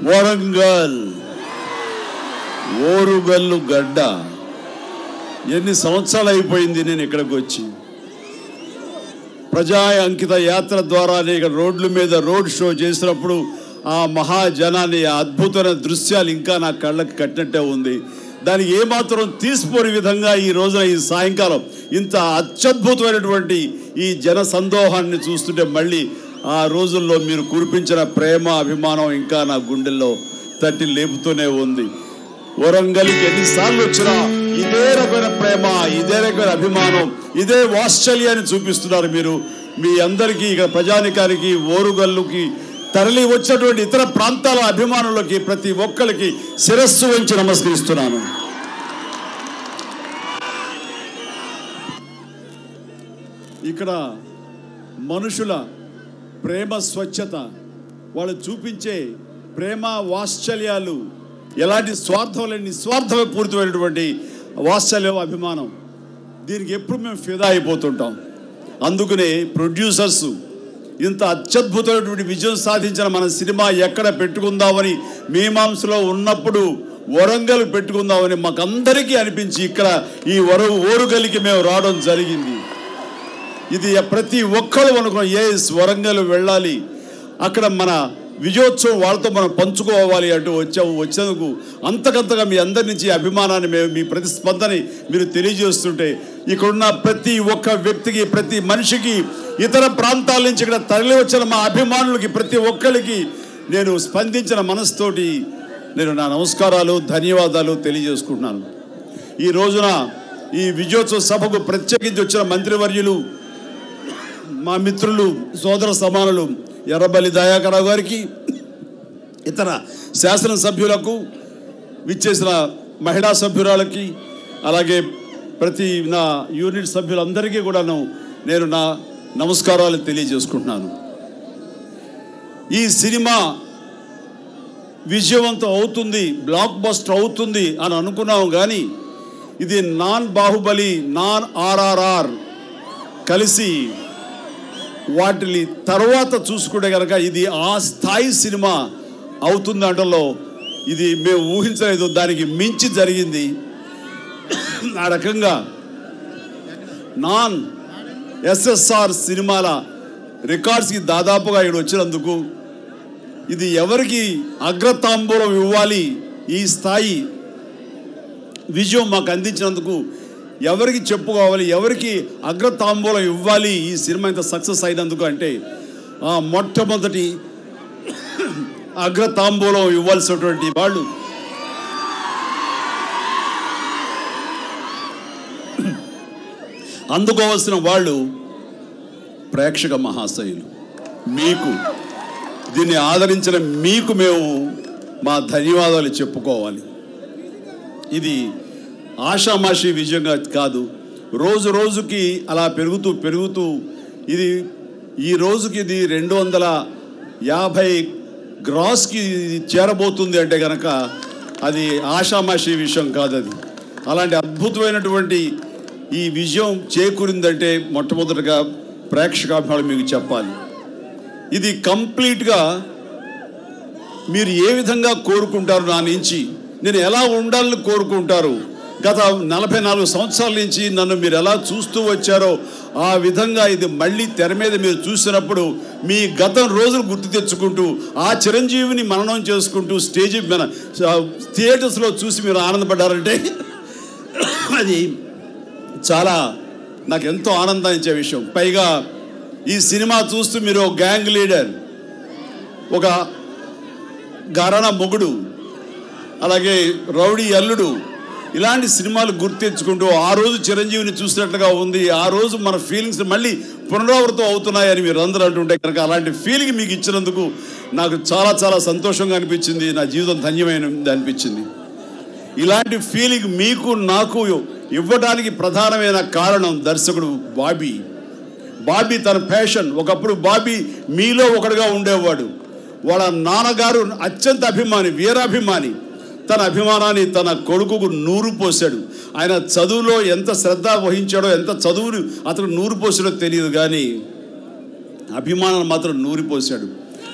వరంగల్ ఓరుగల్లు గడ్డ. ఎన్ని సంవత్సరాలు అయిపోయింది నేను ఇక్కడికి వచ్చి. ప్రజా అంకిత యాత్ర ద్వారా ఇక్కడ రోడ్ల మీద రోడ్ షో చేసినప్పుడు ఆ మహాజనాన్ని, ఆ అద్భుతమైన దృశ్యాలు ఇంకా నా కళ్ళకి కట్టినట్టే ఉంది. దానికి ఏమాత్రం తీసిపోని విధంగా ఈ రోజున ఈ సాయంకాలం ఇంత అత్యద్భుతమైనటువంటి ఈ జన సందోహాన్ని చూస్తుంటే మళ్ళీ ఆ రోజుల్లో మీరు కురిపించిన ప్రేమ, అభిమానం ఇంకా నా గుండెల్లో తట్టి లేపుతూనే ఉంది. వరంగల్కి ఎన్నిసార్లు వచ్చినా ఇదే రకమైన ప్రేమ, ఇదే రకమైన అభిమానం, ఇదే వాత్సల్యాన్ని చూపిస్తున్నారు మీరు. మీ అందరికీ ఇక ప్రజానికానికి, ఓరుగల్లుకి తరలి వచ్చినటువంటి ఇతర ప్రాంతాల అభిమానులకి ప్రతి ఒక్కరికి శిరస్సు వంచి నమస్కరిస్తున్నాను. ఇక్కడ మనుషుల ప్రేమ స్వచ్ఛత, వాళ్ళు చూపించే ప్రేమ వాత్సల్యాలు ఎలాంటి స్వార్థం లేని నిస్వార్థపూరితమైనటువంటి వాత్సల్యం, అభిమానం, దీనికి ఎప్పుడు మేము ఫిదా అయిపోతుంటాం. అందుకనే ప్రొడ్యూసర్స్ ఇంత అత్యద్భుతమైనటువంటి విజయం సాధించిన మన సినిమా ఎక్కడ పెట్టుకుందామని మీమాంసలో ఉన్నప్పుడు వరంగల్ పెట్టుకుందామని మాకందరికీ అనిపించి ఇక్కడ ఈ ఓరుగల్లికి మేము రావడం జరిగింది. ఇది ప్రతి ఒక్కరు అనుకున్నాం, ఎస్ వరంగల్ వెళ్ళాలి, అక్కడ మన విజయోత్సవం వాళ్ళతో మనం పంచుకోవాలి అంటూ వచ్చేందుకు అంతకంతగా మీ అందరి నుంచి అభిమానాన్ని, మేము మీ ప్రతిస్పందని మీరు తెలియజేస్తుంటే ఇక్కడున్న ప్రతి ఒక్క వ్యక్తికి, ప్రతి మనిషికి, ఇతర ప్రాంతాల నుంచి ఇక్కడ తరలి వచ్చిన మా అభిమానులకి ప్రతి ఒక్కరికి నేను స్పందించిన మనసుతోటి నేను నా నమస్కారాలు, ధన్యవాదాలు తెలియజేసుకుంటున్నాను. ఈ రోజున ఈ విజయోత్సవ సభకు ప్రత్యేకించి వచ్చిన మంత్రివర్యులు, మా మిత్రులు, సోదర సమానులు ఎర్రబల్లి దయాకరావు గారికి, ఇతర శాసనసభ్యులకు, విచ్చేసిన మహిళా సభ్యురాలకి, అలాగే ప్రతి నా యూనిట్ సభ్యులందరికీ కూడాను నేను నా నమస్కారాలు తెలియజేసుకుంటున్నాను. ఈ సినిమా విజయవంతం అవుతుంది, బ్లాక్ బస్టర్ అవుతుంది అని అనుకున్నాము, కానీ ఇది నాన్ బాహుబలి, నాన్ RRR కలిసి వాటిని తర్వాత చూసుకుంటే కనుక ఇది ఆ స్థాయి సినిమా అవుతుంది అంటలో ఇది మేము ఊహించలేదు. దానికి మించి జరిగింది. ఆ రకంగా నాన్ SSR సినిమాల రికార్డ్స్కి దాదాపుగా ఇక్కడ వచ్చినందుకు ఇది ఎవరికి అగ్రతాంబూలం ఇవ్వాలి, ఈ స్థాయి విజయం మాకు అందించినందుకు ఎవరికి చెప్పుకోవాలి, ఎవరికి అగ్రతాంబూలం ఇవ్వాలి ఈ సినిమా ఇంత సక్సెస్ అయినందుకు అంటే మొట్టమొదటి అగ్రతాంబూలం ఇవ్వాల్సినటువంటి వాళ్ళు అందుకోవాల్సిన వాళ్ళు ప్రేక్షక మహాశయులు. మీకు దీన్ని ఆదరించిన మీకు మేము మా ధన్యవాదాలు చెప్పుకోవాలి. ఇది ఆషామాషి విజయంగా కాదు, రోజు రోజుకి అలా పెరుగుతూ ఇది ఈ రోజుకి ఇది 250 గ్రాస్కి చేరబోతుంది అంటే కనుక అది ఆషామాషి విషయం కాదు. అది అలాంటి అద్భుతమైనటువంటి ఈ విజయం చేకూరిందంటే మొట్టమొదటిగా ప్రేక్షకాభిమానులు మీకు చెప్పాలి. ఇది కంప్లీట్గా మీరు ఏ విధంగా కోరుకుంటారు, నా నుంచి నేను ఎలా ఉండాలని కోరుకుంటారు, గత 44 సంవత్సరాల నుంచి నన్ను మీరు ఎలా చూస్తూ వచ్చారో ఆ విధంగా ఇది మళ్ళీ తెర మీద మీరు చూసినప్పుడు మీ గతం రోజులు గుర్తు తెచ్చుకుంటూ ఆ చిరంజీవిని మననం చేసుకుంటూ స్టేజ్ మన థియేటర్స్లో చూసి మీరు ఆనందపడ్డారంటే అది చాలా నాకు ఎంతో ఆనందాన్ని ఇచ్చే విషయం. పైగా ఈ సినిమా చూస్తూ మీరు గ్యాంగ్ లీడర్, ఒక ఘరానా మొగుడు, అలాగే రౌడీ అల్లుడు, ఇలాంటి సినిమాలు గుర్తించుకుంటూ ఆ రోజు చిరంజీవిని చూసినట్లుగా ఉంది, ఆ రోజు మన ఫీలింగ్స్ మళ్ళీ పునరావృతం అవుతున్నాయని మీరు అందరూ అంటుంటే కనుక అలాంటి ఫీలింగ్ మీకు ఇచ్చినందుకు నాకు చాలా చాలా సంతోషంగా అనిపించింది. నా జీవితం ధన్యమైనది అనిపించింది. ఇలాంటి ఫీలింగ్ మీకు నాకు ఇవ్వడానికి ప్రధానమైన కారణం దర్శకుడు బాబీ తన ప్యాషన్. ఒకప్పుడు బాబీ మీలో ఒకడుగా ఉండేవాడు. వాళ్ళ నాన్నగారు అత్యంత అభిమాని, వీరాభిమాని. తన అభిమానాన్ని తన కొడుకుకు నూరు పోసాడు. ఆయన చదువులో ఎంత శ్రద్ధ వహించాడో, ఎంత చదువుని అతను నూరు పోసాడో తెలియదు, కానీ అభిమానాన్ని మాత్రం నూరిపోసాడు.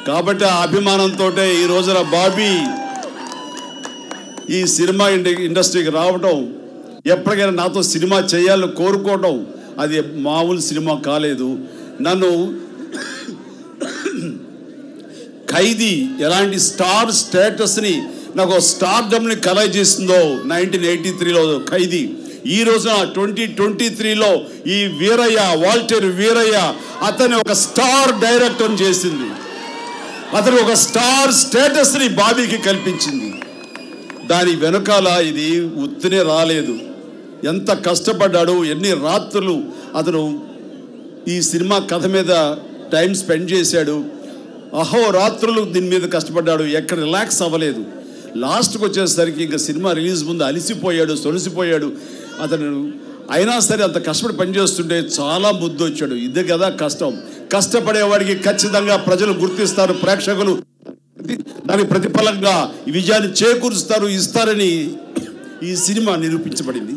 కాబట్టి ఆ అభిమానంతో ఈ రోజున బాబీ ఈ సినిమా ఇండస్ట్రీకి రావడం, ఎప్పటికైనా నాతో సినిమా చేయాలని కోరుకోవడం, అది మామూలు సినిమా కాలేదు. నన్ను ఖైదీ ఎలాంటి స్టార్ స్టేటస్ని, నాకు స్టార్డమ్ని కలగజేసిందో 1983లో ఖైదీ, ఈ రోజున 2023లో ఈ వీరయ్య, వాల్టర్ వీరయ్య, అతని ఒక స్టార్ డైరెక్టర్ చేసింది. అతను ఒక స్టార్ స్టేటస్ని బాబీకి కల్పించింది. దాని వెనకాల ఇది ఉత్తినే రాలేదు. ఎంత కష్టపడ్డాడు, ఎన్ని రాత్రులు అతను ఈ సినిమా కథ మీద టైం స్పెండ్ చేశాడు. అహోరాత్రులు దీని మీద కష్టపడ్డాడు, ఎక్కడ రిలాక్స్ అవ్వలేదు. లాస్ట్కి వచ్చేసరికి ఇంకా సినిమా రిలీజ్ ముందు అలిసిపోయాడు, సొలిసిపోయాడు అతను. అయినా సరే అంత కష్టపడి పనిచేస్తుంటే చాలా ముద్దు వచ్చాడు. ఇదే కదా కష్టం. కష్టపడేవాడికి ఖచ్చితంగా ప్రజలు గుర్తిస్తారు, ప్రేక్షకులు దానికి ప్రతిఫలంగా ఈ విజయాన్ని చేకూరుస్తారు, ఇస్తారని ఈ సినిమా నిరూపించబడింది.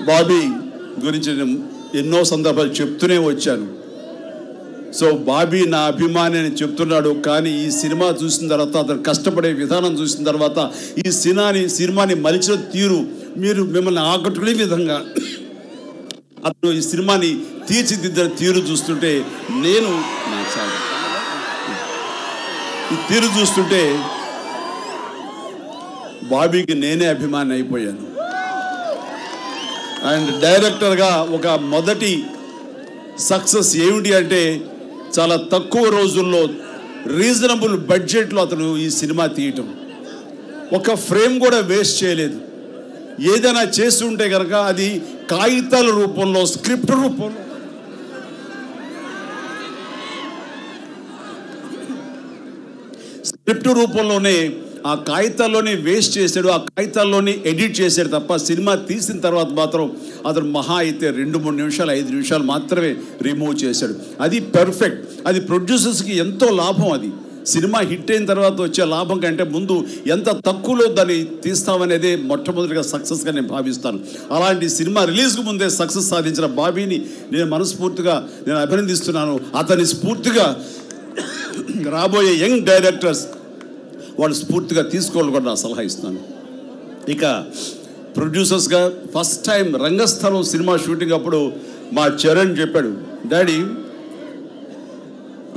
బాబీ గురించి నేను ఎన్నో సందర్భాలు చెప్తూనే వచ్చాను. సో బాబీ నా అభిమాని అని చెప్తున్నాడు. కానీ ఈ సినిమా చూసిన తర్వాత, అతను కష్టపడే విధానం చూసిన తర్వాత, ఈ సినిమాని మలిచిన తీరు, మిమ్మల్ని ఆకట్టుకునే విధంగా అతను ఈ సినిమాని తీర్చిదిద్దిన తీరు చూస్తుంటే, ఈ తీరు చూస్తుంటే బాబీకి నేనే అభిమాని అయిపోయాను. అండ్ డైరెక్టర్గా ఒక మొదటి సక్సెస్ ఏమిటి అంటే, చాలా తక్కువ రోజుల్లో రీజనబుల్ బడ్జెట్లో అతను ఈ సినిమా తీయటం. ఒక ఫ్రేమ్ కూడా వేస్ట్ చేయలేదు. ఏదైనా చేసి ఉంటే కనుక అది కాగితాల రూపంలో, స్క్రిప్ట్ రూపంలో, రూపంలోనే ఆ కాగితాల్లోనే వేస్ట్ చేశాడు, ఆ కాగితాల్లోనే ఎడిట్ చేశాడు తప్ప సినిమా తీసిన తర్వాత మాత్రం అతను మహా అయితే 2-3 నిమిషాలు 5 నిమిషాలు మాత్రమే రిమూవ్ చేశాడు. అది పర్ఫెక్ట్. అది ప్రొడ్యూసర్స్కి ఎంతో లాభం. అది సినిమా హిట్ అయిన తర్వాత వచ్చే లాభం కంటే ముందు ఎంత తక్కువలో దాన్ని తీస్తామనేదే మొట్టమొదటిగా సక్సెస్గా నేను భావిస్తాను. అలాంటి సినిమా రిలీజ్కు ముందే సక్సెస్ సాధించిన బాబీని నేను మనస్ఫూర్తిగా అభినందిస్తున్నాను. అతని స్ఫూర్తిగా రాబోయే యంగ్ డైరెక్టర్స్ వాళ్ళు స్ఫూర్తిగా తీసుకోవాలని కూడా నా సలహా ఇస్తున్నాను. ఇక ప్రొడ్యూసర్స్గా ఫస్ట్ టైం రంగస్థలం సినిమా షూటింగ్ అప్పుడు మా చరణ్ చెప్పాడు, డాడీ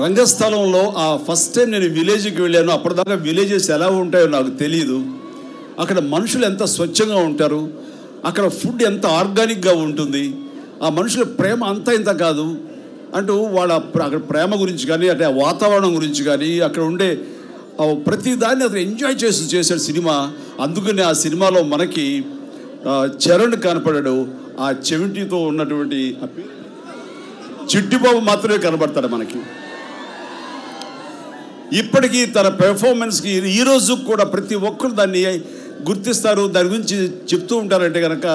రంగస్థలంలో ఆ ఫస్ట్ టైం నేను విలేజ్కి వెళ్ళాను. అప్పటిదాకా విలేజెస్ ఎలా ఉంటాయో నాకు తెలియదు. అక్కడ మనుషులు ఎంత స్వచ్ఛంగా ఉంటారు, అక్కడ ఫుడ్ ఎంత ఆర్గానిక్గా ఉంటుంది, ఆ మనుషుల ప్రేమ అంతా ఇంత కాదు అంటూ అక్కడ ప్రేమ గురించి కానీ, అంటే వాతావరణం గురించి కానీ, అక్కడ ఉండే ప్రతి దాన్ని అతను ఎంజాయ్ చేశాడు సినిమా. అందుకని ఆ సినిమాలో మనకి చరణ్ కనపడాడు. ఆ చెవిటితో ఉన్నటువంటి చిట్టిబాబు మాత్రమే కనబడతాడు మనకి. ఇప్పటికీ తన పెర్ఫార్మెన్స్కి ఈరోజు కూడా ప్రతి ఒక్కరు దాన్ని గుర్తిస్తారు, దాని గురించి చెప్తూ ఉంటారంటే కనుక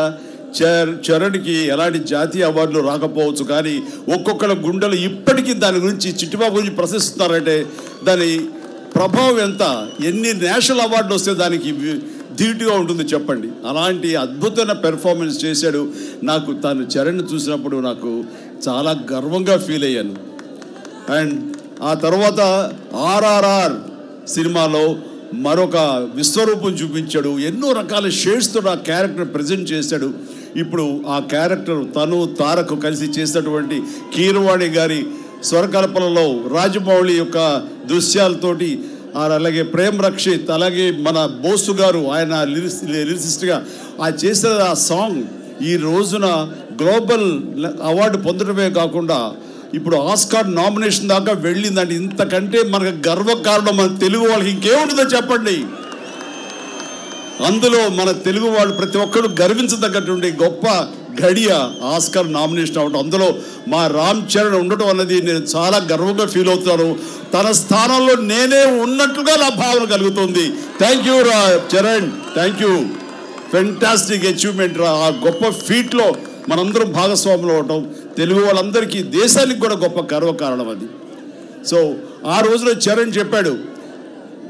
చరణ్కి ఎలాంటి జాతీయ అవార్డులు రాకపోవచ్చు, కానీ ఒక్కొక్కళ్ళ గుండెలు ఇప్పటికీ దాని గురించి, చిట్టిబాబు గురించి ప్రశంసిస్తున్నారంటే దాని ప్రభావం ఎంత, ఎన్ని నేషనల్ అవార్డులు వస్తే దానికి ధీటుగా ఉంటుంది చెప్పండి. అలాంటి అద్భుతమైన పెర్ఫార్మెన్స్ చేశాడు. నాకు తను చరణ్ చూసినప్పుడు నాకు చాలా గర్వంగా ఫీల్ అయ్యాను. అండ్ ఆ తర్వాత RRR సినిమాలో మరొక విశ్వరూపం చూపించాడు. ఎన్నో రకాల షేడ్స్తో ఆ క్యారెక్టర్ ప్రజెంట్ చేశాడు. ఇప్పుడు ఆ క్యారెక్టర్ తను తారక్ కలిసి చేసినటువంటి కీరవాణి గారి స్వరకల్పనలో, రాజమౌళి యొక్క దృశ్యాలతోటి, అలాగే ప్రేమ్ రక్షిత్, అలాగే మన బోసు గారు ఆయన లిరిసిస్ట్గా ఆ చేసిన ఆ సాంగ్ ఈ రోజున గ్లోబల్ అవార్డు పొందడమే కాకుండా ఇప్పుడు ఆస్కార్ నామినేషన్ దాకా వెళ్ళిందండి. ఇంతకంటే మనకు గర్వకారణం మన తెలుగు వాళ్ళకి ఇంకేముంటుందో చెప్పండి. అందులో మన తెలుగు వాళ్ళు ప్రతి ఒక్కరు గర్వించదగ్గటువంటి గొప్ప గడియ ఆస్కార్ నామినేషన్ అవ్వడం. అందులో మా రామ్ చరణ్ ఉండటం అన్నది నేను చాలా గర్వంగా ఫీల్ అవుతాను. తన స్థానంలో నేనే ఉన్నట్లుగా నా భావన కలుగుతుంది. Thank you Charan, thank you. Fantastic achievement రా. ఆ గొప్ప ఫీట్లో మనందరం భాగస్వాములు అవటం తెలుగు వాళ్ళందరికీ, దేశానికి కూడా గొప్ప గర్వకారణం అది. సో ఆ రోజులో చరణ్ చెప్పాడు,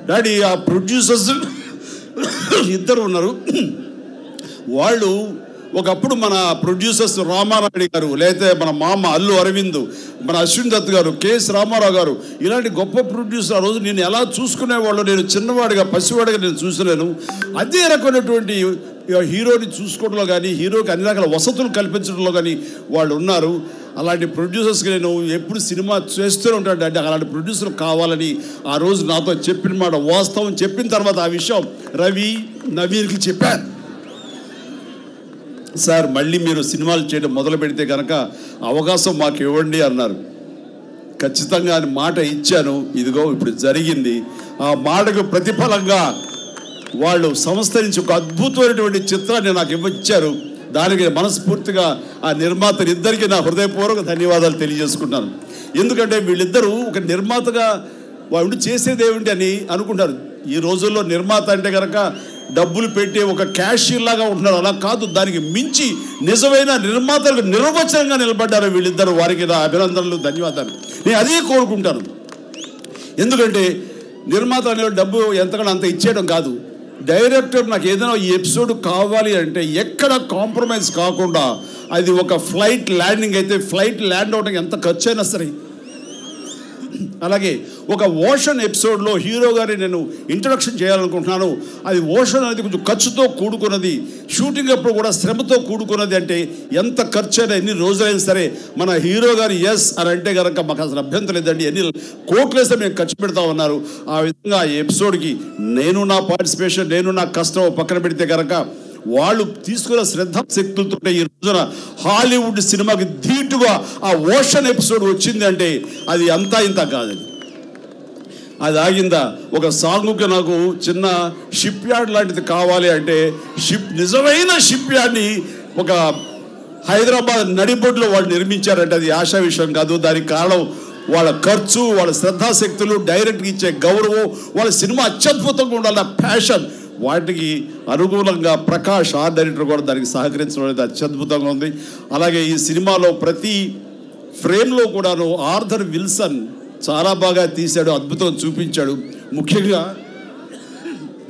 డాడీ ఆ ప్రొడ్యూసర్స్ ఇద్దరు ఉన్నారు, వాళ్ళు ఒకప్పుడు మన ప్రొడ్యూసర్స్ రామారాయుడు గారు, లేకపోతే మన మామ అల్లు అరవింద్, మన అశ్విన్ దత్ గారు, కేఎస్ రామారావు గారు, ఇలాంటి గొప్ప ప్రొడ్యూసర్ ఆ రోజు నేను ఎలా చూసుకునేవాళ్ళు, నేను చిన్నవాడిగా పసివాడిగా నేను చూసలేను. అదే రకమైనటువంటి హీరోని చూసుకోవడంలో కానీ, హీరోకి అన్ని రకాల వసతులు కల్పించడంలో కానీ వాళ్ళు ఉన్నారు. అలాంటి ప్రొడ్యూసర్స్కి నేను ఎప్పుడు సినిమా చేస్తూనే ఉంటాను. అంటే అలాంటి ప్రొడ్యూసర్ కావాలని ఆ రోజు నాతో చెప్పిన మాట వాస్తవం. చెప్పిన తర్వాత ఆ విషయం రవి, నవీన్కి చెప్పాను. సార్ మళ్ళీ మీరు సినిమాలు చేయడం మొదలు పెడితే కనుక అవకాశం మాకు ఇవ్వండి అన్నారు. ఖచ్చితంగా అని మాట ఇచ్చాను. ఇదిగో ఇప్పుడు జరిగింది. ఆ మాటకు ప్రతిఫలంగా వాళ్ళు సంస్థ నుంచి ఒక అద్భుతమైనటువంటి చిత్రాన్ని నాకు ఇవ్వచ్చారు. దానికి మనస్ఫూర్తిగా ఆ నిర్మాతలిద్దరికీ నా హృదయపూర్వక ధన్యవాదాలు తెలియజేసుకుంటాను. ఎందుకంటే వీళ్ళిద్దరూ ఒక నిర్మాతగా వాళ్ళు చేసేది ఏమిటి అని అనుకుంటారు. ఈ రోజుల్లో నిర్మాత అంటే కనుక డబ్బులు పెట్టి ఒక క్యాషియర్ లాగా ఉంటున్నారు. అలా కాదు, దానికి మించి నిజమైన నిర్మాతలకు నిర్వచనంగా నిలబడ్డారు వీళ్ళిద్దరు. వారికి నా అభినందనలు, ధన్యవాదాలు. నేను అదే కోరుకుంటాను. ఎందుకంటే నిర్మాత అనే డబ్బు ఎంతగానో అంత ఇచ్చేయడం కాదు. డైరెక్టర్ నాకు ఏదైనా ఈ ఎపిసోడ్ కావాలి అంటే ఎక్కడ కాంప్రమైజ్ కాకుండా, అది ఒక ఫ్లైట్ ల్యాండింగ్ అయితే ఫ్లైట్ ల్యాండ్ అవడానికి ఎంత ఖర్చు అయినా సరే, అలాగే ఒక ఓషన్ ఎపిసోడ్లో హీరో గారి నేను ఇంట్రడక్షన్ చేయాలనుకుంటున్నాను. అది ఓషన్ అనేది కొంచెం ఖర్చుతో కూడుకున్నది, షూటింగ్ అప్పుడు కూడా శ్రమతో కూడుకున్నది. అంటే ఎంత ఖర్చు అయినా, ఎన్ని రోజులైనా సరే మన హీరో గారు ఎస్ అని అంటే కనుక మాకు అసలు అభ్యంతరం లేదండి, ఎన్ని కోట్లు వేస్తే మేము ఖర్చు పెడతా ఉన్నారు. ఆ విధంగా ఆ ఎపిసోడ్కి నేను నా పార్టిసిపేషన్, నేను నా కష్టం పక్కన పెడితే కనుక వాళ్ళు తీసుకున్న శ్రద్ధాశక్తులతో ఈ రోజున హాలీవుడ్ సినిమాకి ధీటుగా ఆ ఓషన్ ఎపిసోడ్ వచ్చింది అంటే అది అంతా ఇంత కాదండి. అది ఆగిందా? ఒక సాంగుకి నాకు చిన్న షిప్ యార్డ్ లాంటిది కావాలి అంటే నిజమైన షిప్ యార్డ్ని ఒక హైదరాబాద్ నడిబొడ్లో వాళ్ళు నిర్మించారంటే అది ఆశా విషయం కాదు. దానికి కారణం వాళ్ళ ఖర్చు, వాళ్ళ శ్రద్ధాశక్తులు, డైరెక్ట్గా ఇచ్చే గౌరవం, వాళ్ళ సినిమా అత్యద్భుతంగా ఉండాలి ప్యాషన్. వాటికి అనుకూలంగా ప్రకాష్ ఆర్ డైరెక్టర్ కూడా దానికి సహకరించడం అనేది అత్యద్భుతంగా ఉంది. అలాగే ఈ సినిమాలో ప్రతి ఫ్రేమ్లో కూడాను ఆర్థర్ విల్సన్ చాలా బాగా తీశాడు, అద్భుతం చూపించాడు. ముఖ్యంగా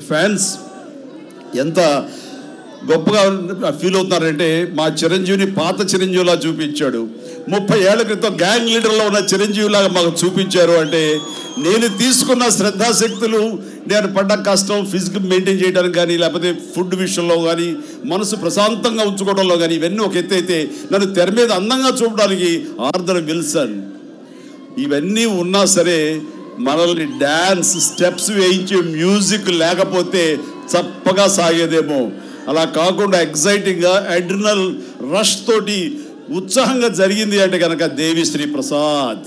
ఫ్యాన్స్ ఎంత గొప్పగా ఫీల్ అవుతున్నారంటే మా చిరంజీవిని పాత చిరంజీవిలా చూపించాడు. 30 ఏళ్ల క్రితం గ్యాంగ్ లీడర్లో ఉన్న చిరంజీవిలాగా మాకు చూపించారు. అంటే నేను తీసుకున్న శ్రద్ధాశక్తులు, నేను పడ్డ కష్టం ఫిజికల్ మెయింటైన్ చేయడానికి కానీ, లేకపోతే ఫుడ్ విషయంలో కానీ, మనసు ప్రశాంతంగా ఉంచుకోవడంలో కానీ, ఇవన్నీ ఒక ఎత్తు అయితే నన్ను తెర మీద అందంగా చూడడానికి ఆర్థర్ విల్సన్. ఇవన్నీ ఉన్నా సరే మనల్ని డ్యాన్స్ స్టెప్స్ వేయించే మ్యూజిక్ లేకపోతే చప్పగా సాగేదేమో. అలా కాకుండా ఎగ్జైటింగ్గా అడ్రినల్ రష్ తోటి ఉత్సాహంగా జరిగింది అంటే కనుక దేవిశ్రీ ప్రసాద్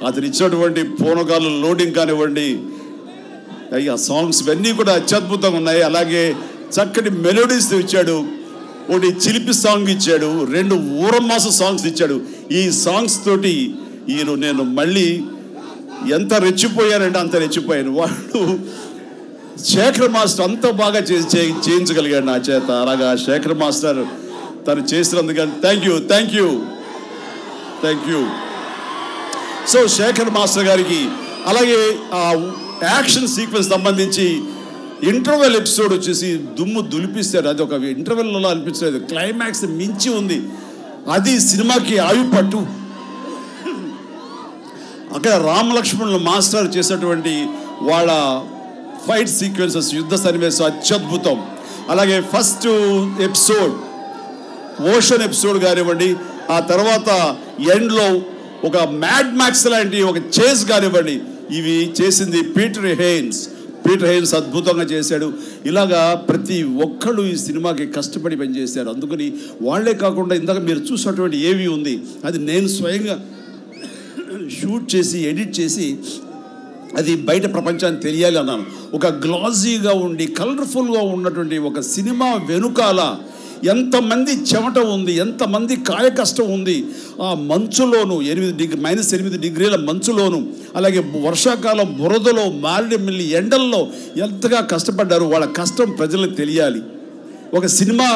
అతను ఇచ్చినటువంటి పూనకాలు లోడింగ్ కానివ్వండి, ఆ సాంగ్స్ ఇవన్నీ కూడా అత్యద్భుతంగా ఉన్నాయి. అలాగే చక్కటి మెలోడీస్ ఇచ్చాడు. ఒకటి చిలిపి సాంగ్ ఇచ్చాడు, 2 ఊరమాస సాంగ్స్ ఇచ్చాడు. ఈ సాంగ్స్ తోటి నేను మళ్ళీ ఎంత రెచ్చిపోయానంటే అంత రెచ్చిపోయాను. వాడు శేఖర్ మాస్టర్ అంత బాగా చేయించగలిగాడు నా చేత. అలాగా శేఖర్ మాస్టర్ తను చేసినందుకు thank you. So Shekhar master గారికి, అలాగే ఆ యాక్షన్ సీక్వెన్స్ సంబంధించి ఇంటర్వెల్ ఎపిసోడ్ వచ్చేసి దుమ్ము దులిపిస్తారు. అది ఒక ఇంటర్వెల్లో అనిపించలేదు, క్లైమాక్స్ మించి ఉంది. అది సినిమాకి ఆయుపట్టు. అక్కడ రామ లక్ష్మణులు మాస్టర్ చేసేటువంటి వాళ్ళ ఫైట్ సీక్వెన్సెస్, యుద్ధ సన్నివేశం అత్యద్భుతం. అలాగే ఫస్ట్ ఎపిసోడ్ ఓషన్ ఎపిసోడ్ కానివ్వండి, ఆ తర్వాత ఎండ్లో ఒక మ్యాడ్ మ్యాక్స్ లాంటి ఒక చేజ్ కానివ్వండి, ఇవి చేసింది పీటర్ హెయిన్స్ అద్భుతంగా చేశాడు. ఇలాగా ప్రతి ఒక్కళ్ళు ఈ సినిమాకి కష్టపడి పనిచేశారు. అందుకని వాళ్లే కాకుండా ఇందాక మీరు చూసినటువంటి ఏవి ఉంది అది నేను స్వయంగా షూట్ చేసి ఎడిట్ చేసి అది బయట ప్రపంచానికి తెలియాలి అన్నాను. ఒక గ్లాజీగా ఉండి కలర్ఫుల్గా ఉన్నటువంటి ఒక సినిమా వెనుకాల ఎంతమంది చెమట ఉంది, ఎంతమంది కాయ కష్టం ఉంది. ఆ మంచులోను -8 డిగ్రీల మంచులోను, అలాగే వర్షాకాలం బురదలో, మారేడుమిల్లి ఎండల్లో ఎంతగా కష్టపడ్డారు. వాళ్ళ కష్టం ప్రజలకు తెలియాలి. ఒక సినిమా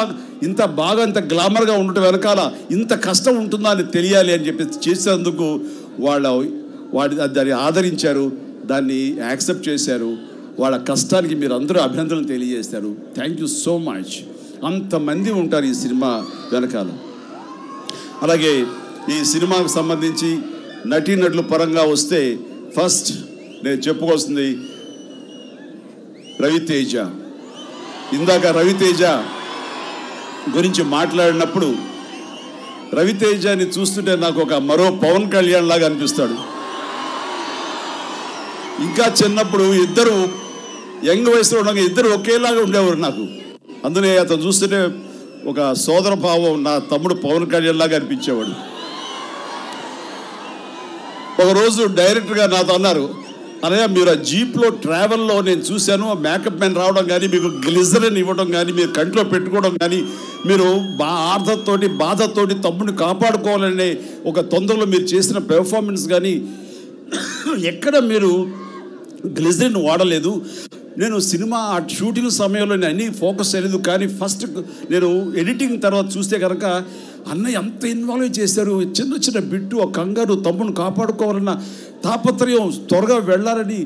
ఇంత బాగా ఇంత గ్లామర్గా ఉండటం వెనకాల ఇంత కష్టం ఉంటుందా అని తెలియాలి అని చెప్పి చేసేందుకు దాన్ని ఆదరించారు, దాన్ని యాక్సెప్ట్ చేశారు. వాళ్ళ కష్టానికి మీరు అందరూ అభినందనలు తెలియజేశారు. Thank you so much. అంతమంది ఉంటారు ఈ సినిమా వెనకాల. అలాగే ఈ సినిమాకు సంబంధించి నటీనటుల పరంగా వస్తే ఫస్ట్ నేను చెప్పుకోవాల్సింది రవితేజ. ఇందాక రవితేజ గురించి మాట్లాడినప్పుడు రవితేజని చూస్తుంటే నాకు ఒక మరో పవన్ కళ్యాణ్ లాగా అనిపిస్తాడు. ఇంకా చిన్నప్పుడు ఇద్దరు యంగ్ వయసులో ఉండగా ఇద్దరు ఒకేలాగా ఉండేవారు నాకు. అందుకే అతను చూస్తుంటే ఒక సోదర భావం, నా తమ్ముడు పవన్ కళ్యాణ్ లాగా అనిపించేవాడు. ఒకరోజు డైరెక్టర్గా నాతో అన్నారు, అన్నయ్య మీరు ఆ జీప్లో ట్రావెల్లో నేను చూశాను, మేకప్ మ్యాన్ రావడం కానీ, మీకు గ్లిజరిన్ ఇవ్వడం కానీ, మీరు కంట్లో పెట్టుకోవడం కానీ, మీరు బాధతోటి తమ్ముడిని కాపాడుకోవాలనే ఒక తొందరలో మీరు చేసిన పెర్ఫార్మెన్స్ కానీ ఎక్కడ మీరు గ్లిజరిన్ వాడలేదు. నేను సినిమా ఆ షూటింగ్ సమయంలో నేను అన్నీ ఫోకస్ చేయలేదు, కానీ ఫస్ట్ నేను ఎడిటింగ్ తర్వాత చూస్తే కనుక అన్నయ్య ఎంత ఇన్వాల్వ్ చేశారు. చిన్న చిన్న బిట్టు, ఆ కంగారు, తమ్ముడిని కాపాడుకోవాలన్న తాపత్రయం, త్వరగా వెళ్ళాలని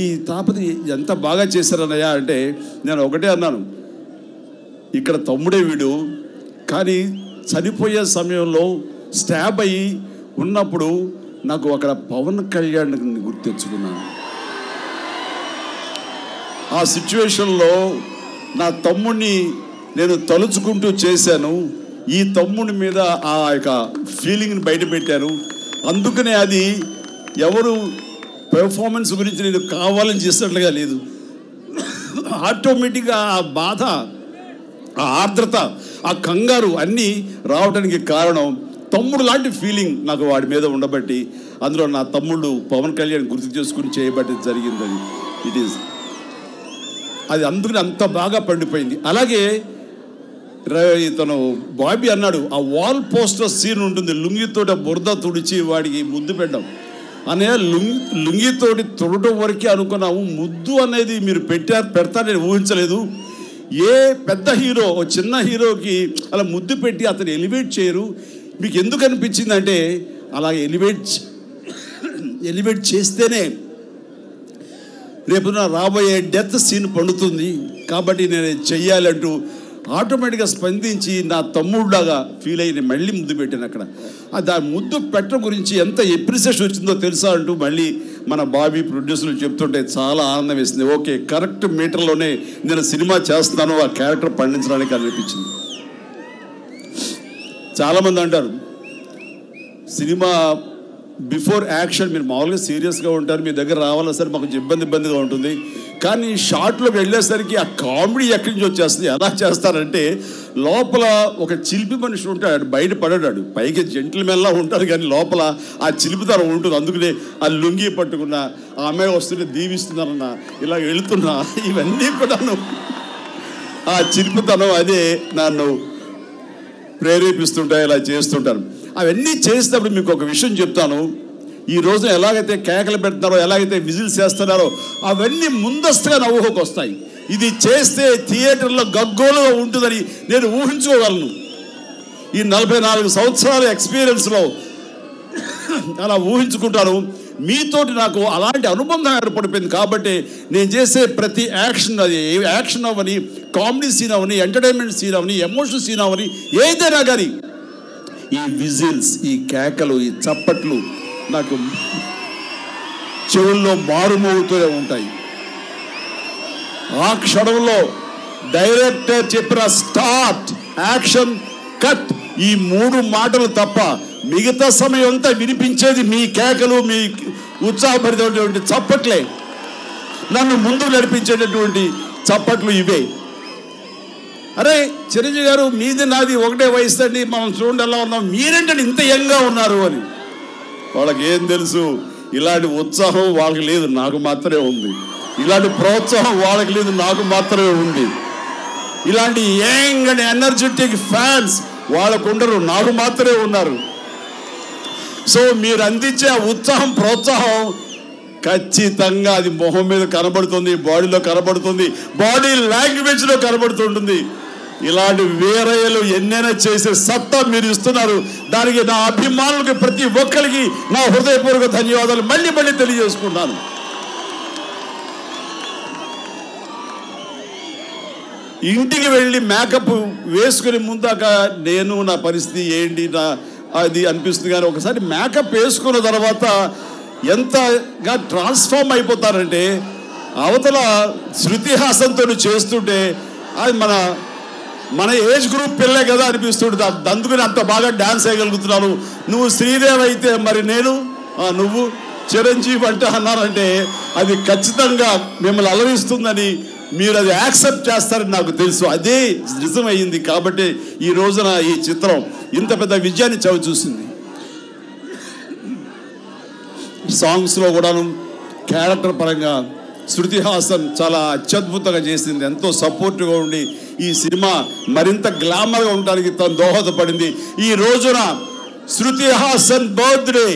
ఈ తాపత్రయం ఎంత బాగా చేశారన్నయ్య అంటే నేను ఒకటే అన్నాను, ఇక్కడ తమ్ముడే వీడు, కానీ చనిపోయే సమయంలో స్టాబ్ అయ్యి ఉన్నప్పుడు నాకు అక్కడ పవన్ కళ్యాణ్ గుర్తెచ్చుకున్నాను. ఆ సిచ్యువేషన్లో నా తమ్ముడిని నేను తలుచుకుంటూ చేశాను. ఈ తమ్ముడి మీద ఆ యొక్క ఫీలింగ్ని బయట పెట్టాను. అందుకనే అది ఎవరు పెర్ఫార్మెన్స్ గురించి నేను కావాలని చేసినట్లుగా లేదు. ఆటోమేటిక్గా ఆ బాధ, ఆ ఆర్ద్రత, ఆ కంగారు అన్నీ రావడానికి కారణం తమ్ముడు లాంటి ఫీలింగ్ నాకు వాడి మీద ఉండబట్టి, అందులో నా తమ్ముడు పవన్ కళ్యాణ్ గుర్తు చేసుకుని చేయబట్టి జరిగిందని ఇట్ ఈస్ అది అందుకని అంత బాగా పండిపోయింది. అలాగే ఇతను బాబీ అన్నాడు, ఆ వాల్ పోస్టర్ సీన్ ఉంటుంది, లుంగితోటి బురద తుడిచి వాడికి ముద్దు పెట్టడం అనే లుంగితోటి తుడటం వరకే అనుకున్నాము. ముద్దు అనేది మీరు పెడతారని ఊహించలేదు. ఏ పెద్ద హీరో ఓ చిన్న హీరోకి అలా ముద్దు పెట్టి అతను ఎలివేట్ చేయరు. మీకు ఎందుకు అనిపించింది అంటే అలా ఎలివేట్ చేస్తేనే రేపు రాబోయే డెత్ సీన్ పండుతుంది, కాబట్టి నేను చెయ్యాలంటూ ఆటోమేటిక్గా స్పందించి నా తమ్ముడులాగా ఫీల్ అయ్యి మళ్ళీ ముద్దు పెట్టాను. అక్కడ దాని ముద్దు పెట్టడం గురించి ఎంత ఎప్రిసియేషన్ వచ్చిందో తెలుసా అంటూ మళ్ళీ మన బాబీ ప్రొడ్యూసర్లు చెప్తుంటే చాలా ఆనందం వేసింది. ఓకే, కరెక్ట్ మీటర్లోనే నేను సినిమా చేస్తున్నాను, ఆ క్యారెక్టర్ పండించడానికి అనిపించింది. చాలామంది అంటారు సినిమా బిఫోర్ యాక్షన్ మీరు మామూలుగా సీరియస్గా ఉంటారు, మీ దగ్గర రావాలా సరే మాకు ఇబ్బందిగా ఉంటుంది, కానీ షార్ట్లోకి వెళ్ళేసరికి ఆ కామెడీ ఎక్కడి నుంచి వచ్చేస్తుంది. ఎలా చేస్తారంటే లోపల ఒక చిలిపి మనిషి ఉంటాడు, బయట పడాడు, పైకి జెంటిల్మెన్లా ఉంటారు కానీ లోపల ఆ చిలిపితనం ఉంటుంది. అందుకనే ఆ లుంగి పట్టుకున్న ఆ అమ్మాయి వస్తుంటే దీవిస్తున్నారన్న, ఇలా వెళుతున్నా, ఇవన్నీ కూడాను ఆ చిలిపితనం అదే నన్ను ప్రేరేపిస్తుంటాయి, ఇలా చేస్తుంటాను. అవన్నీ చేసినప్పుడు మీకు ఒక విషయం చెప్తాను. ఈ రోజు ఎలాగైతే కేకలు పెడుతున్నారో, ఎలాగైతే విజిల్స్ చేస్తున్నారో అవన్నీ ముందస్తుగా నవ్వుకోకు వస్తాయి. ఇది చేస్తే థియేటర్లో గగ్గోలుగా ఉంటుందని నేను ఊహించుకోగలను. ఈ 44 సంవత్సరాల ఎక్స్పీరియన్స్లో అలా ఊహించుకుంటాను. మీతోటి నాకు అలాంటి అనుబంధం ఏర్పడిపోయింది. కాబట్టి నేను చేసే ప్రతి యాక్షన్, అది యాక్షన్ అవని, కామెడీ సీన్ అవని, ఎంటర్టైన్మెంట్ సీన్ అవని, ఎమోషనల్ సీన్ అవని, ఏదైనా కానీ ఈ విజిల్స్, ఈ కేకలు, ఈ చప్పట్లు నాకు చెవుల్లో మారుమోగుతూనే ఉంటాయి. ఆ క్షణంలో డైరెక్టర్ చెప్పిన స్టార్ట్, యాక్షన్, కట్, ఈ 3 మాటలు తప్ప మిగతా సమయం అంతా వినిపించేది మీ కేకలు, మీ ఉత్సాహపరిచేటువంటి చప్పట్లే. నన్ను ముందు నడిపించేటటువంటి చప్పట్లు ఇవే. అరే చిరంజీవి గారు, మీది నాది ఒకటే వయసు అండి, మనం చూడండి ఎలా ఉన్నాం, మీరేంటండి ఇంత యంగా ఉన్నారు అని. వాళ్ళకి ఏం తెలుసు, ఇలాంటి ఉత్సాహం వాళ్ళకి లేదు, నాకు మాత్రమే ఉంది. ఇలాంటి ప్రోత్సాహం వాళ్ళకి లేదు, నాకు మాత్రమే ఉంది. ఇలాంటి యంగ్ అండ్ ఎనర్జెటిక్ ఫ్యాన్స్ వాళ్ళకు ఉండరు, నాకు మాత్రమే ఉన్నారు. సో మీరు అందించే ఉత్సాహం, ప్రోత్సాహం ఖచ్చితంగా అది మొహం మీద కనబడుతుంది, బాడీలో కనబడుతుంది, బాడీ లాంగ్వేజ్లో కనబడుతుంటుంది. ఇలాంటి వేరయ్యలు ఎన్నైనా చేసే సత్తా మీరు ఇస్తున్నారు. దానికి నా అభిమానులకి ప్రతి ఒక్కరికి నా హృదయపూర్వక ధన్యవాదాలు మళ్ళీ తెలియజేసుకుంటాను. ఇంటికి వెళ్ళి మేకప్ వేసుకునే ముందాక నేను నా పరిస్థితి ఏంటి నా అది అనిపిస్తుంది. కానీ ఒకసారి మేకప్ వేసుకున్న తర్వాత ఎంతగా ట్రాన్స్ఫార్మ్ అయిపోతారంటే అవతల శృతి హాసన్తో చేస్తుంటే అది మన ఏజ్ గ్రూప్ పిల్లే కదా అనిపిస్తుంటుంది. అందుకని అంత బాగా డ్యాన్స్ వేయగలుగుతున్నాను. నువ్వు శ్రీదేవి అయితే మరి నేను నువ్వు చిరంజీవి అంటే అన్నారంటే అది ఖచ్చితంగా మిమ్మల్ని అలరిస్తుందని మీరు అది యాక్సెప్ట్ చేస్తారని నాకు తెలుసు. అదే నిజమైంది. కాబట్టి ఈ రోజున ఈ చిత్రం ఇంత పెద్ద విజయాన్ని చవిచూసింది. సాంగ్స్లో కూడాను క్యారెక్టర్ పరంగా శృతి హాసన్ చాలా అత్యద్భుతంగా చేసింది. ఎంతో సపోర్టివ్గా ఉండి ఈ సినిమా మరింత గ్లామర్గా ఉండడానికి తను దోహదపడింది. ఈ రోజున శృతి హాసన్ బర్త్డే.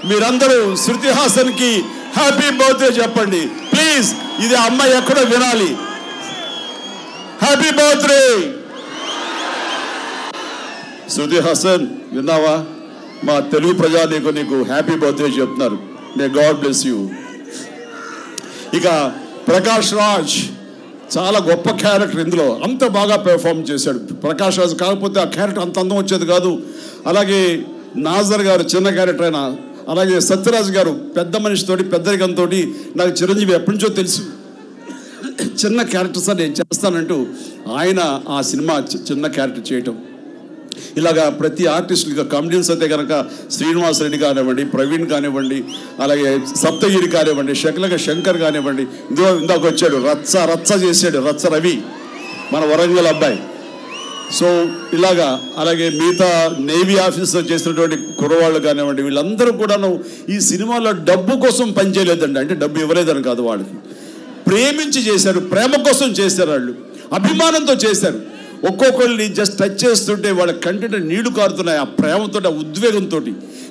మీరందరూ శృతి హాసన్కి హ్యాపీ బర్త్డే చెప్పండి ప్లీజ్. ఇది అమ్మాయి ఎక్కడో వినాలి. Happy birthday Shruti Haasan. విన్నావా? మా తెలుగు ప్రజా నీకు హ్యాపీ బర్త్డే చెప్తున్నారు. May God bless you. ఇక ప్రకాష్ రాజ్ చాలా గొప్ప క్యారెక్టర్. ఇందులో అంత బాగా పెర్ఫార్మ్ చేశాడు ప్రకాష్ రాజ్. కాకపోతే ఆ క్యారెక్టర్ అంత అందం వచ్చేది కాదు. అలాగే నాజర్ గారు చిన్న క్యారెక్టర్ అయినా, అలాగే సత్యరాజ్ గారు పెద్ద మనిషితోటి పెద్దరికంతో నాకు చిరంజీవి ఎప్పటి నుంచో తెలుసు. చిన్న క్యారెక్టర్స్ నేను చేస్తానంటూ ఆయన ఆ సినిమా చిన్న క్యారెక్టర్ చేయటం. ఇలాగా ప్రతి ఆర్టిస్టులుగా కామెడియన్స్ అయితే కనుక శ్రీనివాస్ రెడ్డి కానివ్వండి, ప్రవీణ్ కానివ్వండి, అలాగే సప్తగిరి కానివ్వండి, శంకర్ కానివ్వండి, ఇందాక వచ్చాడు రచ్చ చేశాడు రచ్చ రవి మన వరంగల్ అబ్బాయి. సో ఇలాగా అలాగే మిగతా నేవీ ఆఫీసర్ చేసినటువంటి కుర్రవాళ్ళు కానివ్వండి, వీళ్ళందరూ కూడాను ఈ సినిమాలో డబ్బు కోసం పనిచేయలేదండి. అంటే డబ్బు ఇవ్వలేదని కాదు, వాళ్ళకి ప్రేమించి చేశారు, ప్రేమ కోసం చేశారు, వాళ్ళు అభిమానంతో చేశారు. ఒక్కొక్కరిని జస్ట్ టచ్ చేస్తుంటే వాళ్ళ కంటిలో నీళ్లు కారుతున్నాయి ఆ ప్రేమతో, ఆ ఉద్వేగంతో.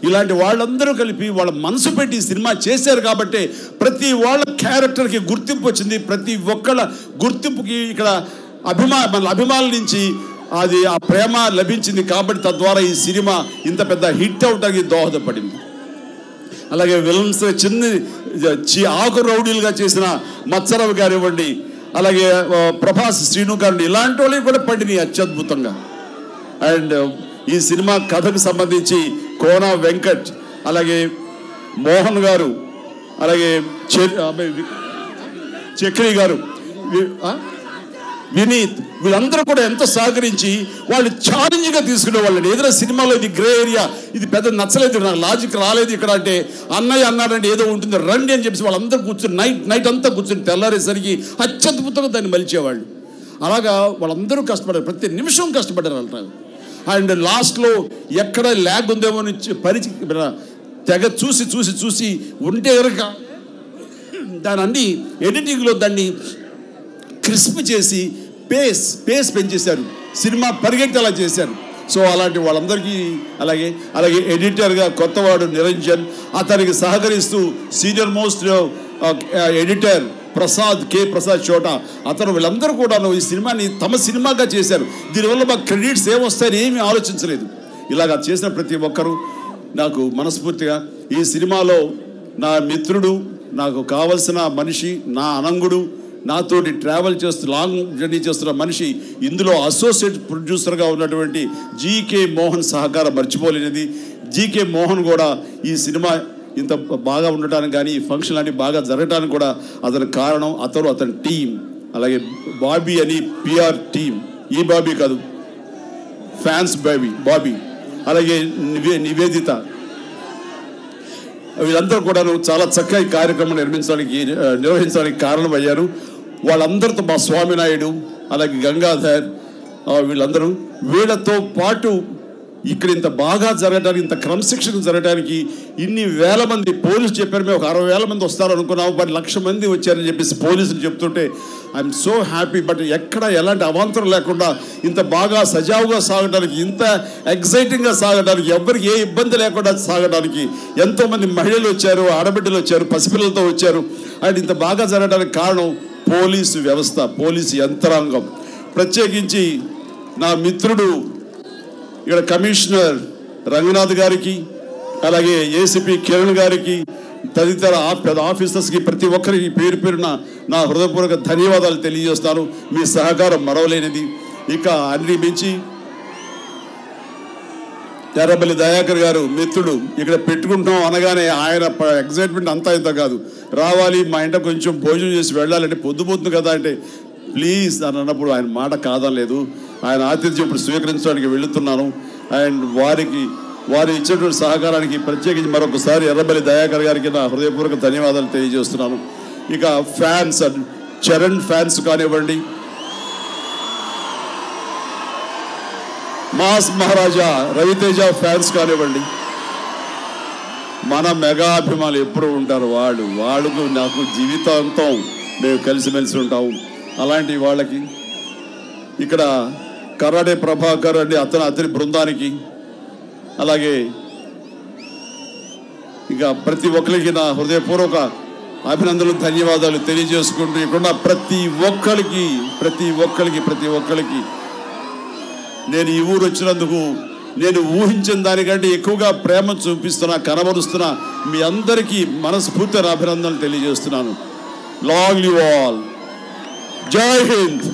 ఇలాంటి వాళ్ళందరూ కలిపి వాళ్ళ మనసు పెట్టి సినిమా చేశారు కాబట్టి ప్రతి వాళ్ళ క్యారెక్టర్కి గుర్తింపు వచ్చింది. ప్రతి ఒక్కళ్ళ గుర్తింపుకి ఇక్కడ మన అభిమానుల నుంచి అది ఆ ప్రేమ లభించింది. కాబట్టి తద్వారా ఈ సినిమా ఇంత పెద్ద హిట్ అవడానికి దోహదపడింది. అలాగే విలన్స్ ఆకు రౌడీలుగా చేసిన మత్సరవి కానివ్వండి, అలాగే ప్రభాస్ శ్రీను గారిని, ఇలాంటి వాళ్ళకి కూడా పడినాయి అత్యద్భుతంగా. అండ్ ఈ సినిమా కథకు సంబంధించి కోన వెంకట్, అలాగే మోహన్ గారు, అలాగే చక్రి గారు, వినీత్, వీళ్ళందరూ కూడా ఎంతో సహకరించి వాళ్ళు ఛాలెంజ్గా తీసుకునే వాళ్ళని. ఏదైనా సినిమాలో ఇది గ్రే ఏరియా, ఇది పెద్ద నచ్చలేదు, నాకు లాజిక్ రాలేదు ఇక్కడ అంటే అన్నయ్య అన్నాడంటే ఏదో ఉంటుంది రండి అని చెప్పేసి వాళ్ళందరూ కూర్చొని నైట్ అంతా కూర్చొని తెల్లారేసరికి అత్యద్భుతంగా దాన్ని మలిచేవాళ్ళు. అలాగా వాళ్ళందరూ కష్టపడారు, ప్రతి నిమిషం కష్టపడ్డారు అంటారు. అండ్ లాస్ట్లో ఎక్కడ ల్యాగ్ ఉందేమో తెగ చూసి ఉంటే కనుక దాని అన్ని ఎడిటింగ్లో దాన్ని క్రిస్ప్ చేసి పేస్ పెంచేశారు, సినిమా పరిగెట్టేలా చేశారు. సో అలాంటి వాళ్ళందరికీ అలాగే ఎడిటర్గా కొత్తవాడు నిరంజన్, అతనికి సహకరిస్తూ సీనియర్ మోస్ట్ ఎడిటర్ కే ప్రసాద్ చోటా, అతను, వీళ్ళందరూ కూడా ఈ సినిమాని తమ సినిమాగా చేశారు. దీనివల్ల మాకు క్రెడిట్స్ ఏమొస్తాయని ఏమీ ఆలోచించలేదు. ఇలాగా చేసిన ప్రతి ఒక్కరూ నాకు మనస్ఫూర్తిగా ఈ సినిమాలో నా మిత్రుడు, నాకు కావలసిన మనిషి, నా అనంగుడు, నాతోటి ట్రావెల్ చేస్తూ లాంగ్ జర్నీ చేస్తున్న మనిషి, ఇందులో అసోసియేట్ ప్రొడ్యూసర్గా ఉన్నటువంటి జీకే మోహన్ సహకారం మర్చిపోలేనిది. జీకే మోహన్ కూడా ఈ సినిమా ఇంత బాగా ఉండటానికి కానీ ఈ ఫంక్షన్ అన్ని బాగా జరగడానికి కూడా అతని కారణం, అతని టీం. అలాగే బాబీ అని పిఆర్ టీం, ఈ బాబీ కాదు ఫ్యాన్స్ బాబీ, అలాగే నివేదిత, వీళ్ళందరూ కూడా చాలా చక్కగా ఈ కార్యక్రమం నిర్వహించడానికి కారణమయ్యారు. వాళ్ళందరితో మా స్వామినాయుడు, అలాగే గంగాధర్, వీళ్ళతో పాటు ఇక్కడ ఇంత బాగా జరగడానికి, ఇంత క్రమశిక్షణ జరగడానికి ఇన్ని వేల మంది పోలీసులు చెప్పారు. మేము ఒక 60,000 మంది వస్తారు అనుకున్నాము, బట్ 1,00,000 మంది వచ్చారని చెప్పేసి పోలీసులు చెప్తుంటే ఐఎమ్ సో హ్యాపీ. బట్ ఎక్కడ ఎలాంటి అవాంతరం లేకుండా ఇంత బాగా సజావుగా సాగడానికి, ఇంత ఎగ్జైటింగ్గా సాగడానికి, ఎవరికి ఏ ఇబ్బంది లేకుండా సాగడానికి ఎంతోమంది మహిళలు వచ్చారు, ఆడబిడ్డలు వచ్చారు, పసిపిల్లలతో వచ్చారు. అండ్ ఇంత బాగా జరగడానికి కారణం పోలీసు వ్యవస్థ, పోలీసు యంత్రాంగం. ప్రత్యేకించి నా మిత్రుడు ఇక్కడ కమిషనర్ రంగనాథ్ గారికి, అలాగే ఏసీపీ కిరణ్ గారికి, తదితర ఆఫీసర్స్కి ప్రతి ఒక్కరికి పేరు పేరున నా హృదయపూర్వక ధన్యవాదాలు తెలియజేస్తాను. మీ సహకారం మరవలేనిది. ఇక అన్ని మించి ఎర్రబెల్లి దయాకర్ గారు మిత్రుడు ఇక్కడ పెట్టుకుంటాం అనగానే ఆయన ఎగ్జైట్మెంట్ అంతా ఇంత కాదు. రావాలి మా ఇంట కొంచెం భోజనం చేసి వెళ్ళాలంటే పొద్దుపోతుంది కదా అంటే ప్లీజ్ అని అన్నప్పుడు ఆయన మాట కాదనలేదు. ఆయన ఆతిథ్యం ఇప్పుడు స్వీకరించడానికి వెళుతున్నాను. అండ్ వారు ఇచ్చినటువంటి సహకారానికి ప్రత్యేకించి మరొకసారి ఎర్రబెల్లి దయాకర్ గారికి నా హృదయపూర్వక ధన్యవాదాలు తెలియజేస్తున్నాను. ఇక ఫ్యాన్స్, చరణ్ ఫ్యాన్స్ కానివ్వండి, మాస్ మహారాజా రవితేజ ఫ్యాన్స్ కానివ్వండి, మన మెగా అభిమానులు ఎప్పుడు ఉంటారు. వాళ్ళకు నాకు జీవితాంతం మేము కలిసిమెలిసి ఉంటాము. అలాంటి వాళ్ళకి ఇక్కడ కరాటే ప్రభాకర్ అండి అతని బృందానికి, అలాగే ఇక ప్రతి ఒక్కరికి నా హృదయపూర్వక అభినందనలు ధన్యవాదాలు తెలియజేసుకుంటూ ఇక్కడ ప్రతి ఒక్కరికి నేను ఈ ఊరు వచ్చినందుకు నేను ఊహించిన దానికంటే ఎక్కువగా ప్రేమ చూపిస్తున్నా, కనబరుస్తున్నా. మీ అందరికీ మనస్ఫూర్తిగా అభినందనలు తెలియజేస్తున్నాను. Long live all. జై హింద్.